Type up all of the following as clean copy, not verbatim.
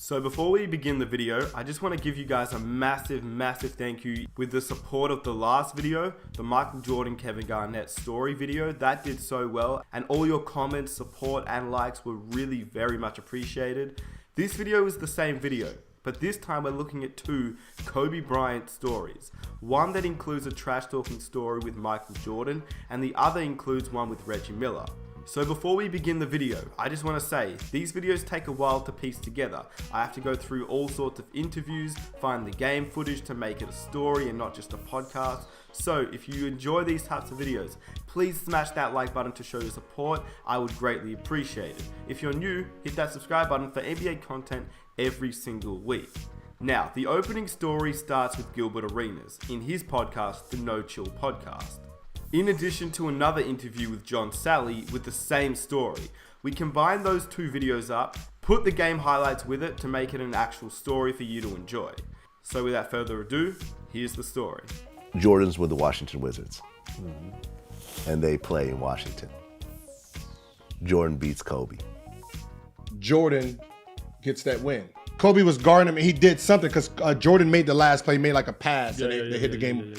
So before we begin the video, I just want to give you guys a massive thank you with the support of the last video, the Michael Jordan Kevin Garnett story video. That did so well, and all your comments, support and likes were really very much appreciated. This video is the same video, but this time we're looking at two Kobe Bryant stories. One that includes a trash talking story with Michael Jordan, and the other includes one with Reggie Miller. So before we begin the video, I just want to say, these videos take a while to piece together. I have to go through all sorts of interviews, find the game footage to make it a story and not just a podcast. So if you enjoy these types of videos, please smash that like button to show your support. I would greatly appreciate it. If you're new, hit that subscribe button for NBA content every single week. Now, the opening story starts with Gilbert Arenas in his podcast, the No Chill Podcast. In addition to another interview with John Sally with the same story, we combine those two videos up, put the game highlights with it to make it an actual story for you to enjoy. So without further ado, here's the story. Jordans with the Washington Wizards, and they play in Washington. Jordan beats Kobe. Jordan gets that win. Kobe was guarding him, and he did something because Jordan made the last play, made like a pass, and they hit the game.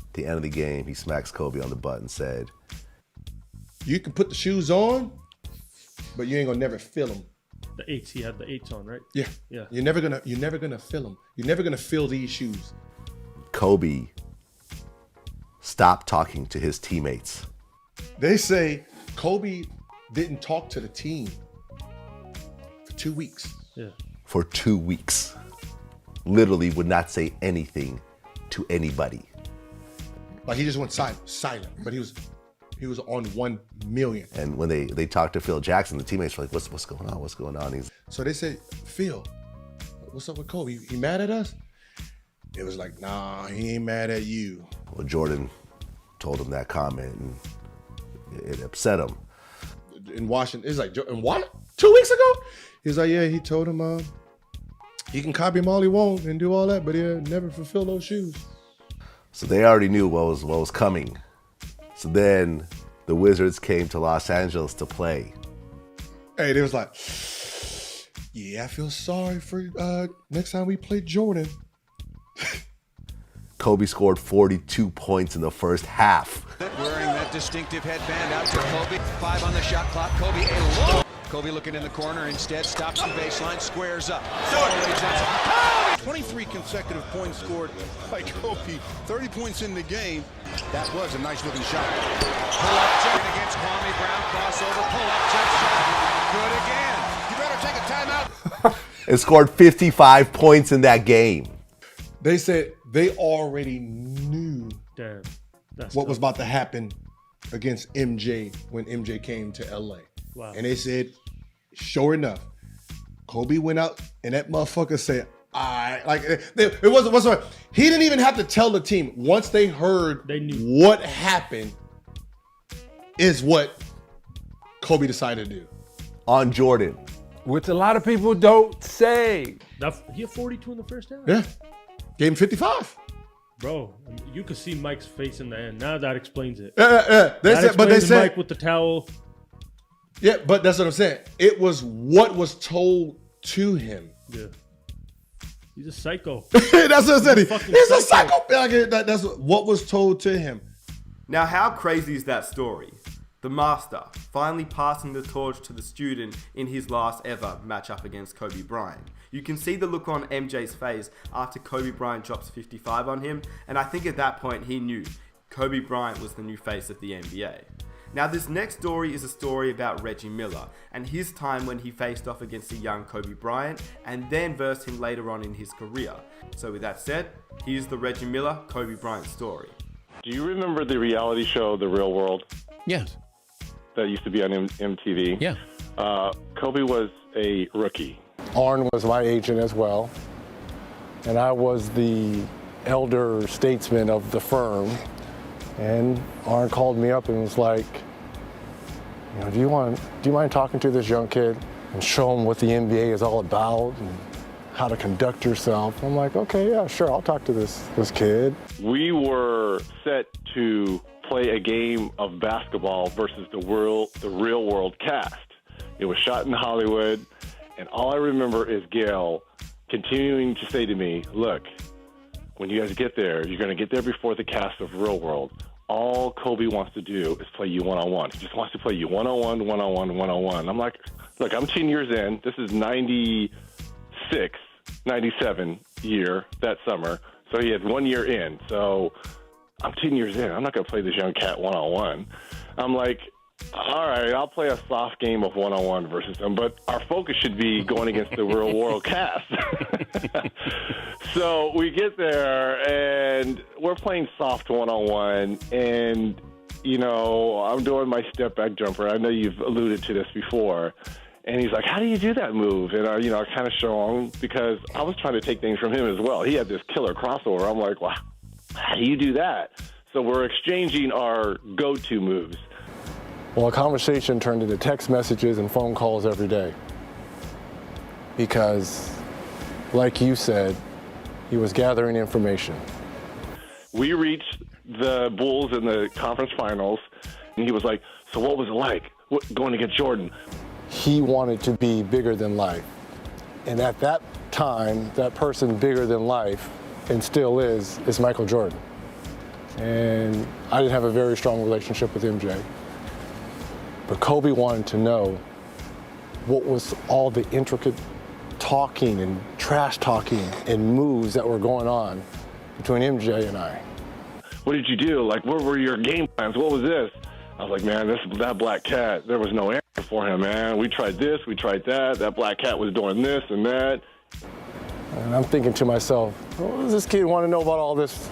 At the end of the game, he smacks Kobe on the butt and said, "You can put the shoes on, but you ain't gonna never feel them." The eights, he had the eights on, right? Yeah. You're never gonna feel them. You're never gonna feel these shoes. Kobe stopped talking to his teammates. They say Kobe didn't talk to the team for 2 weeks. Yeah. For 2 weeks. Literally would not say anything to anybody. Like he just went silent. But he was on 1 million. And when they talked to Phil Jackson, the teammates were like, what's going on? What's going on? So they said, "Phil, what's up with Kobe? He mad at us?" It was like, "Nah, he ain't mad at you." Well, Jordan told him that comment and it upset him. In Washington, it's like, "And what? 2 weeks ago?" He's like, "Yeah, he told him he can copy him all he wants and do all that, but he'll never fulfill those shoes." So they already knew what was coming. So then the Wizards came to Los Angeles to play. Hey, they was like, "Yeah, I feel sorry for next time we play Jordan." Kobe scored 42 points in the first half. Wearing that distinctive headband out to Kobe. 5 on the shot clock. Kobe Kobe looking in the corner instead, stops the baseline, squares up. 23 consecutive points scored by Kobe, 30 points in the game. That was a nice looking shot. Pull-up jump against Kwame Brown, crossover, pull-up jump shot. Good again. You better take a timeout. And scored 55 points in that game. They said they already knew what was about to happen against MJ when MJ came to LA. Wow. And they said, sure enough, Kobe went out and that motherfucker said, it wasn't. He didn't even have to tell the team. Once they heard what happened, is what Kobe decided to do. On Jordan. Which a lot of people don't say. He had 42 in the first half? Yeah. Gave him 55. Bro, you could see Mike's face in the end. Now that explains it. They said Mike with the towel. Yeah, but that's what I'm saying. It was what was told to him. Yeah. He's a psycho. That's what I said. He's a psycho. That's what was told to him. Now, how crazy is that story? The master finally passing the torch to the student in his last ever matchup against Kobe Bryant. You can see the look on MJ's face after Kobe Bryant drops 55 on him, and I think at that point he knew Kobe Bryant was the new face of the NBA. Now, this next story is a story about Reggie Miller and his time when he faced off against a young Kobe Bryant and then versed him later on in his career. So with that said, here's the Reggie Miller Kobe Bryant story. Do you remember the reality show, The Real World? Yes. That used to be on MTV? Yeah. Kobe was a rookie. Arn was my agent as well, and I was the elder statesman of the firm. And Arn called me up and was like, do you mind talking to this young kid and show him what the NBA is all about and how to conduct yourself? I'm like, okay, yeah, sure, I'll talk to this kid. We were set to play a game of basketball versus the real world cast. It was shot in Hollywood, And all I remember is Gail continuing to say to me, look, when you guys get there, you're going to get there before the cast of Real World. All Kobe wants to do is play you one-on-one. He just wants to play you one-on-one, one-on-one, one-on-one. I'm like, look, I'm 10 years in. This is 96, 97 year that summer. So he had 1 year in. So I'm 10 years in. I'm not going to play this young cat one-on-one. I'm like, all right, I'll play a soft game of one-on-one versus him, but our focus should be going against the Real World cast. So we get there, and we're playing soft one-on-one, and, you know, I'm doing my step-back jumper. I know you've alluded to this before. And he's like, how do you do that move? And, I kind of show him because I was trying to take things from him as well. He had this killer crossover. I'm like, wow, how do you do that? So we're exchanging our go-to moves. Well, a conversation turned into text messages and phone calls every day. Because, like you said, he was gathering information. We reached the Bulls in the conference finals, and he was like, so what was it like going against Jordan? He wanted to be bigger than life. And at that time, that person bigger than life, and still is Michael Jordan. And I didn't have a very strong relationship with MJ. But Kobe wanted to know what was all the intricate talking and trash talking and moves that were going on between MJ and I. What did you do? Like, what were your game plans? What was this? I was like, man, that black cat, there was no answer for him, man. We tried this, we tried that. That black cat was doing this and that. And I'm thinking to myself, what does this kid want to know about all this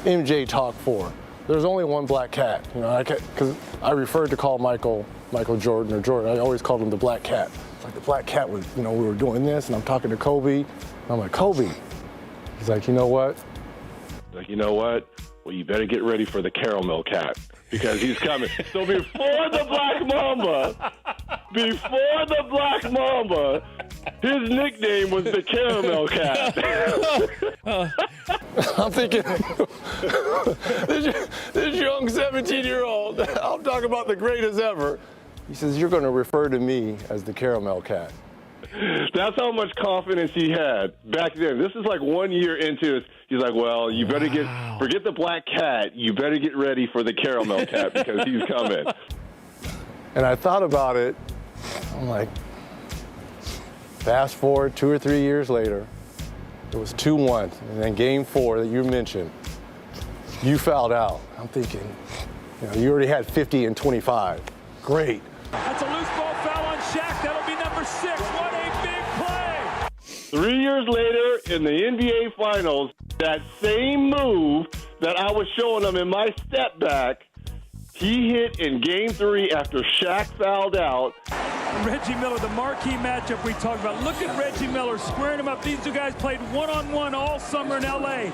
MJ talk for? There's only one black cat, because I referred to call Michael Jordan or Jordan. I always called him the black cat. It's like the black cat was, we were doing this, and I'm talking to Kobe. And I'm like, Kobe. He's like, you know what? Like, you know what? Well, you better get ready for the caramel cat because he's coming. So before the Black Mamba, his nickname was the Caramel Cat. I'm thinking, this young 17-year-old, I'm talking about the greatest ever. He says, you're going to refer to me as the Caramel Cat. That's how much confidence he had back then. This is like 1 year into it. He's like, well, you better forget the black cat. You better get ready for the caramel cat because he's coming. And I thought about it. I'm like, fast forward 2 or 3 years later, it was 2-1. And then game 4 that you mentioned, you fouled out. I'm thinking, you already had 50 and 25. Great. That's a loose ball foul on Shaq. That'll be number 6. What a big play. 3 years later in the NBA Finals, that same move that I was showing him in my step back, he hit in game 3 after Shaq fouled out. Reggie Miller, the marquee matchup we talked about. Look at Reggie Miller squaring him up. These two guys played one-on-one all summer in L.A.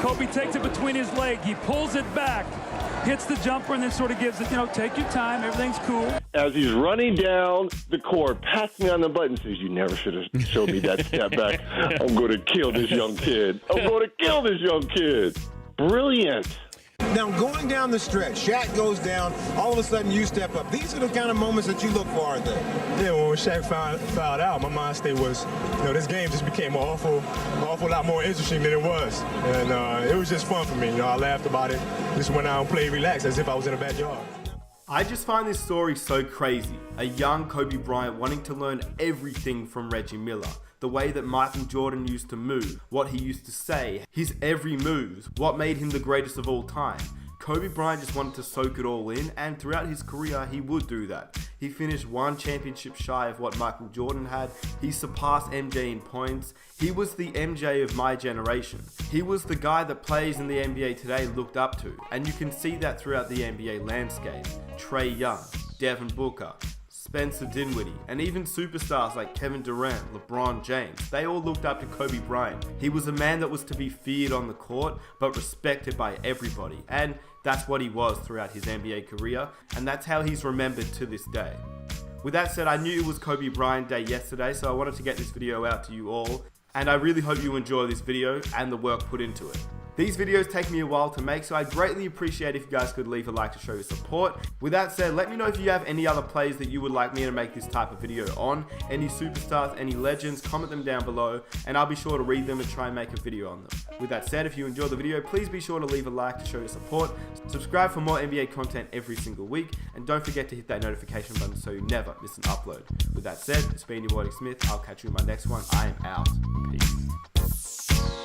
Kobe takes it between his legs. He pulls it back, hits the jumper, and then sort of gives it, take your time. Everything's cool. As he's running down the court, pats me on the butt and says, you never should have showed me that step back. I'm going to kill this young kid. Brilliant. Now, going down the stretch, Shaq goes down, all of a sudden you step up. These are the kind of moments that you look for, aren't they? Yeah, well, when Shaq fouled out, my mind state was, this game just became an awful lot more interesting than it was. And it was just fun for me. I laughed about it, just went out and played relaxed as if I was in a backyard. I just find this story so crazy. A young Kobe Bryant wanting to learn everything from Reggie Miller. The way that Michael Jordan used to move, what he used to say, his every move, what made him the greatest of all time. Kobe Bryant just wanted to soak it all in, and throughout his career, he would do that. He finished 1 championship shy of what Michael Jordan had. He surpassed MJ in points. He was the MJ of my generation. He was the guy that players in the NBA today looked up to, and you can see that throughout the NBA landscape. Trae Young, Devin Booker, Spencer Dinwiddie, and even superstars like Kevin Durant, LeBron James, they all looked up to Kobe Bryant. He was a man that was to be feared on the court, but respected by everybody, and that's what he was throughout his NBA career, and that's how he's remembered to this day. With that said, I knew it was Kobe Bryant Day yesterday, so I wanted to get this video out to you all, and I really hope you enjoy this video and the work put into it. These videos take me a while to make, so I'd greatly appreciate if you guys could leave a like to show your support. With that said, let me know if you have any other players that you would like me to make this type of video on. Any superstars, any legends, comment them down below, and I'll be sure to read them and try and make a video on them. With that said, if you enjoyed the video, please be sure to leave a like to show your support. Subscribe for more NBA content every single week, and don't forget to hit that notification button so you never miss an upload. With that said, it's been your Warwick Smith. I'll catch you in my next one. I am out. Peace.